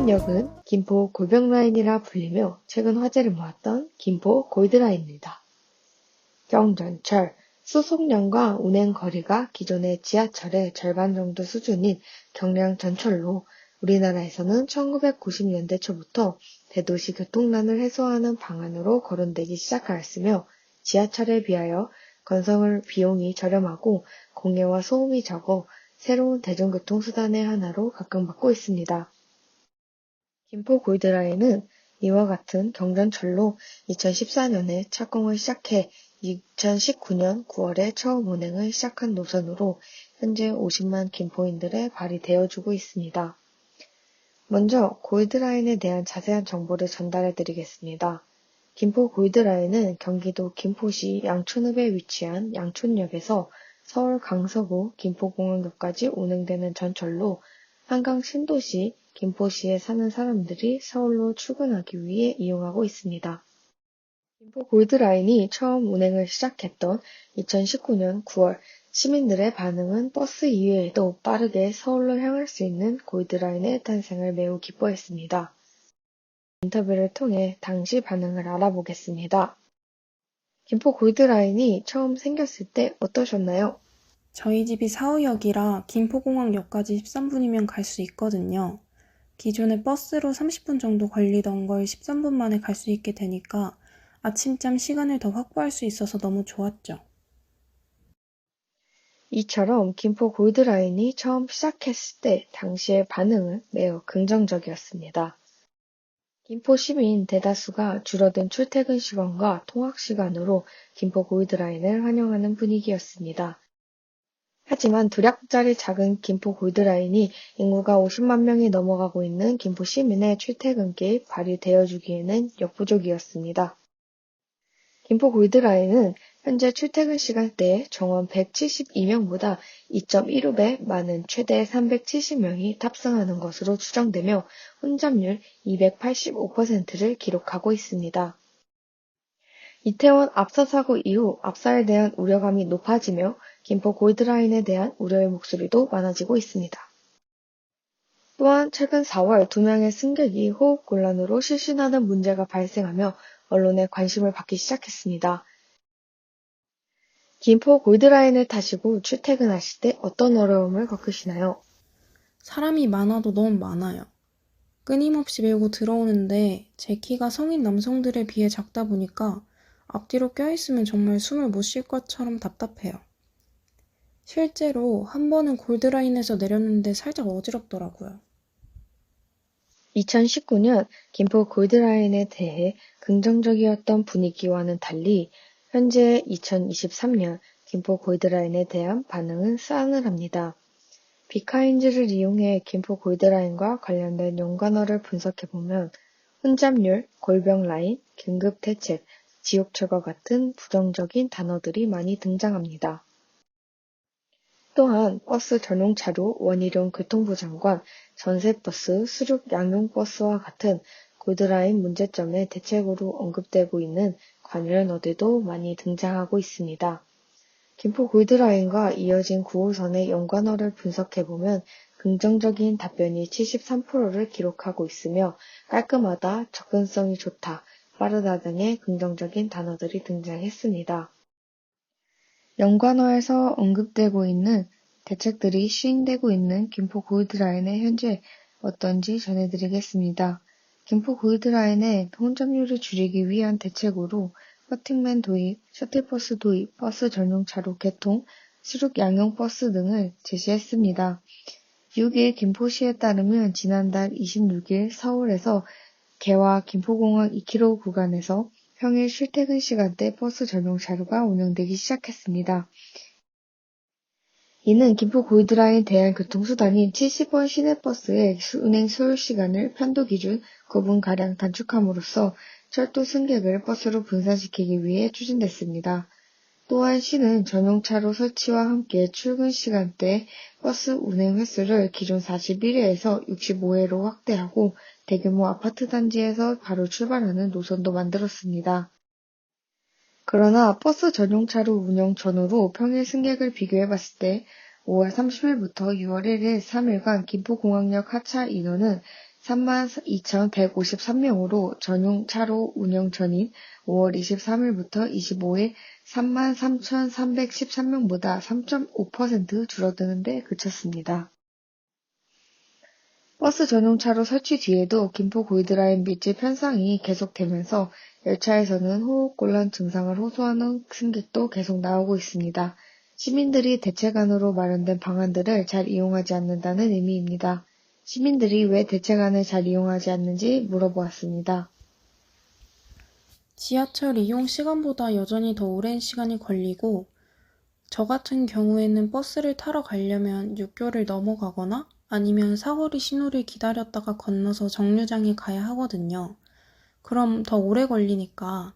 역은 김포 골병라인이라 불리며 최근 화제를 모았던 김포 골드라인입니다. 경전철, 수송량과 운행 거리가 기존의 지하철의 절반 정도 수준인 경량 전철로 우리나라에서는 1990년대 초부터 대도시 교통난을 해소하는 방안으로 거론되기 시작하였으며 지하철에 비하여 건설 비용이 저렴하고 공해와 소음이 적어 새로운 대중교통수단의 하나로 각광받고 있습니다. 김포 골드라인은 이와 같은 경전철로 2014년에 착공을 시작해 2019년 9월에 처음 운행을 시작한 노선으로 현재 50만 김포인들의 발이 되어주고 있습니다. 먼저 골드라인에 대한 자세한 정보를 전달해 드리겠습니다. 김포 골드라인은 경기도 김포시 양촌읍에 위치한 양촌역에서 서울 강서구 김포공항역까지 운행되는 전철로 한강 신도시 김포시에 사는 사람들이 서울로 출근하기 위해 이용하고 있습니다. 김포 골드라인이 처음 운행을 시작했던 2019년 9월, 시민들의 반응은 버스 이외에도 빠르게 서울로 향할 수 있는 골드라인의 탄생을 매우 기뻐했습니다. 인터뷰를 통해 당시 반응을 알아보겠습니다. 김포 골드라인이 처음 생겼을 때 어떠셨나요? 저희 집이 사후역이라 김포공항역까지 13분이면 갈 수 있거든요. 기존에 버스로 30분 정도 걸리던 걸 13분 만에 갈 수 있게 되니까 아침잠 시간을 더 확보할 수 있어서 너무 좋았죠. 이처럼 김포 골드라인이 처음 시작했을 때 당시의 반응은 매우 긍정적이었습니다. 김포 시민 대다수가 줄어든 출퇴근 시간과 통학 시간으로 김포 골드라인을 환영하는 분위기였습니다. 하지만 두략짜리 작은 김포 골드라인이 인구가 50만 명이 넘어가고 있는 김포 시민의 출퇴근길 발이 되어주기에는 역부족이었습니다. 김포 골드라인은 현재 출퇴근 시간대에 정원 172명보다 2.15배 많은 최대 370명이 탑승하는 것으로 추정되며 혼잡률 285%를 기록하고 있습니다. 이태원 압사 사고 이후 압사에 대한 우려감이 높아지며 김포 골드라인에 대한 우려의 목소리도 많아지고 있습니다. 또한 최근 4월 2명의 승객이 호흡곤란으로 실신하는 문제가 발생하며 언론의 관심을 받기 시작했습니다. 김포 골드라인을 타시고 출퇴근하실 때 어떤 어려움을 겪으시나요? 사람이 많아도 너무 많아요. 끊임없이 밀고 들어오는데 제 키가 성인 남성들에 비해 작다 보니까 앞뒤로 껴있으면 정말 숨을 못 쉴 것처럼 답답해요. 실제로 한 번은 골드라인에서 내렸는데 살짝 어지럽더라고요. 2019년 김포 골드라인에 대해 긍정적이었던 분위기와는 달리 현재 2023년 김포 골드라인에 대한 반응은 싸늘합니다. 비카인즈를 이용해 김포 골드라인과 관련된 연관어를 분석해보면 혼잡률, 골병라인, 긴급대책, 지옥철과 같은 부정적인 단어들이 많이 등장합니다. 또한 버스 전용차로 원희룡 교통부 장관, 전세버스, 수륙 양용버스와 같은 골드라인 문제점의 대책으로 언급되고 있는 관련어들도 많이 등장하고 있습니다. 김포 골드라인과 이어진 9호선의 연관어를 분석해보면 긍정적인 답변이 73%를 기록하고 있으며 깔끔하다, 접근성이 좋다, 빠르다 등의 긍정적인 단어들이 등장했습니다. 연관어에서 언급되고 있는 대책들이 시행되고 있는 김포 골드라인의 현재 어떤지 전해드리겠습니다. 김포 골드라인의 혼잡률을 줄이기 위한 대책으로 버팅맨 도입, 셔틀버스 도입, 버스 전용차로 개통, 수륙 양용버스 등을 제시했습니다. 6일 김포시에 따르면 지난달 26일 서울에서 개화 김포공항 2km 구간에서 평일 출퇴근 시간대 버스 전용 자료가 운영되기 시작했습니다. 이는 김포 골드라인 대한교통수단인 70번 시내버스의 운행 소요 시간을 편도 기준 9분가량 단축함으로써 철도 승객을 버스로 분산시키기 위해 추진됐습니다. 또한 시는 전용차로 설치와 함께 출근 시간대 버스 운행 횟수를 기존 41회에서 65회로 확대하고 대규모 아파트 단지에서 바로 출발하는 노선도 만들었습니다. 그러나 버스 전용차로 운영 전후로 평일 승객을 비교해봤을 때 5월 30일부터 6월 1일 3일간 김포공항역 하차 인원은 32,153명으로 전용 차로 운영 전인 5월 23일부터 25일 33,313명보다 3.5% 줄어드는 데 그쳤습니다. 버스 전용차로 설치 뒤에도 김포 골드라인 밀집 현상이 계속되면서 열차에서는 호흡곤란 증상을 호소하는 승객도 계속 나오고 있습니다. 시민들이 대책안으로 마련된 방안들을 잘 이용하지 않는다는 의미입니다. 시민들이 왜 대책안을 잘 이용하지 않는지 물어보았습니다. 지하철 이용 시간보다 여전히 더 오랜 시간이 걸리고 저 같은 경우에는 버스를 타러 가려면 육교를 넘어가거나 아니면 사거리 신호를 기다렸다가 건너서 정류장에 가야 하거든요. 그럼 더 오래 걸리니까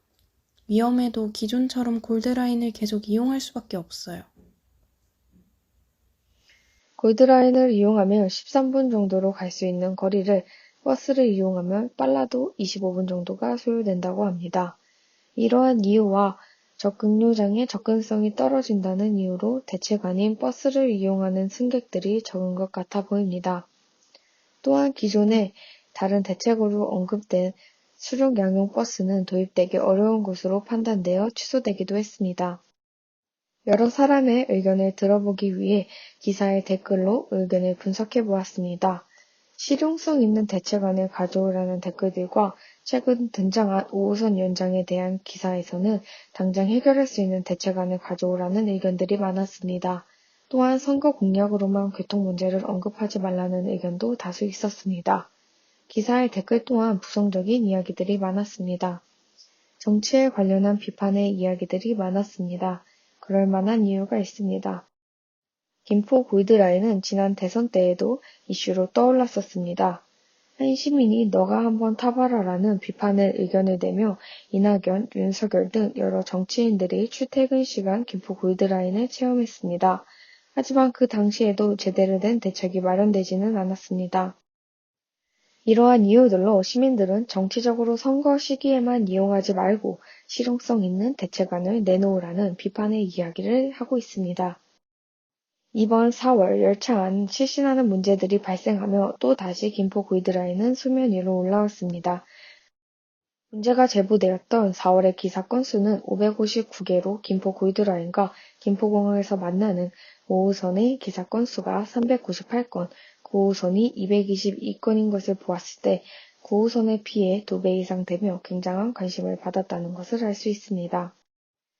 위험해도 기존처럼 골드라인을 계속 이용할 수밖에 없어요. 골드라인을 이용하면 13분 정도로 갈 수 있는 거리를 버스를 이용하면 빨라도 25분 정도가 소요된다고 합니다. 이러한 이유와 접근요장의 접근성이 떨어진다는 이유로 대책 아닌 버스를 이용하는 승객들이 적은 것 같아 보입니다. 또한 기존에 다른 대책으로 언급된 수륙 양용 버스는 도입되기 어려운 것으로 판단되어 취소되기도 했습니다. 여러 사람의 의견을 들어보기 위해 기사의 댓글로 의견을 분석해 보았습니다. 실용성 있는 대책안을 가져오라는 댓글들과 최근 등장한 5호선 연장에 대한 기사에서는 당장 해결할 수 있는 대책안을 가져오라는 의견들이 많았습니다. 또한 선거 공약으로만 교통 문제를 언급하지 말라는 의견도 다수 있었습니다. 기사의 댓글 또한 부정적인 이야기들이 많았습니다. 정치에 관련한 비판의 이야기들이 많았습니다. 그럴 만한 이유가 있습니다. 김포 골드라인은 지난 대선 때에도 이슈로 떠올랐었습니다. 한 시민이 너가 한번 타봐라라는 비판의 의견을 내며 이낙연, 윤석열 등 여러 정치인들이 출퇴근 시간 김포 골드라인을 체험했습니다. 하지만 그 당시에도 제대로 된 대책이 마련되지는 않았습니다. 이러한 이유들로 시민들은 정치적으로 선거 시기에만 이용하지 말고 실용성 있는 대책안을 내놓으라는 비판의 이야기를 하고 있습니다. 이번 4월 열차 안 실신하는 문제들이 발생하며 또 다시 김포 골드라인은 수면 위로 올라왔습니다. 문제가 제보되었던 4월의 기사 건수는 559개로 김포 골드라인과 김포공항에서 만나는 5호선의 기사 건수가 398건, 9호선이 222건인 것을 보았을 때 9호선의 비해 2배 이상 되며 굉장한 관심을 받았다는 것을 알 수 있습니다.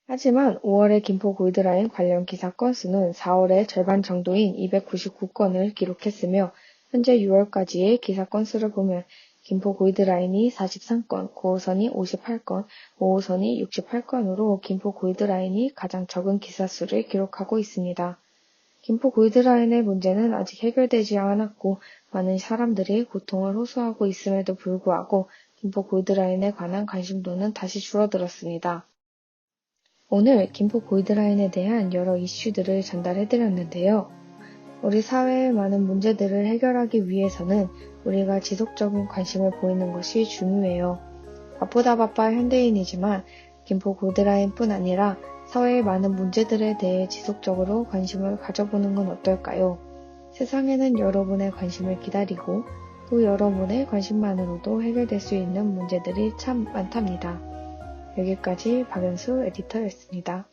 하지만 5월의 김포 골드라인 관련 기사 건수는 4월의 절반 정도인 299건을 기록했으며 현재 6월까지의 기사 건수를 보면 김포 골드라인이 43건, 9호선이 58건, 5호선이 68건으로 김포 골드라인이 가장 적은 기사 수를 기록하고 있습니다. 김포 골드라인의 문제는 아직 해결되지 않았고 많은 사람들이 고통을 호소하고 있음에도 불구하고 김포 골드라인에 관한 관심도는 다시 줄어들었습니다. 오늘 김포 골드라인에 대한 여러 이슈들을 전달해드렸는데요. 우리 사회의 많은 문제들을 해결하기 위해서는 우리가 지속적인 관심을 보이는 것이 중요해요. 바쁘다 바빠 현대인이지만 김포 골드라인뿐 아니라 사회의 많은 문제들에 대해 지속적으로 관심을 가져보는 건 어떨까요? 세상에는 여러분의 관심을 기다리고 또 여러분의 관심만으로도 해결될 수 있는 문제들이 참 많답니다. 여기까지 박연수 에디터였습니다.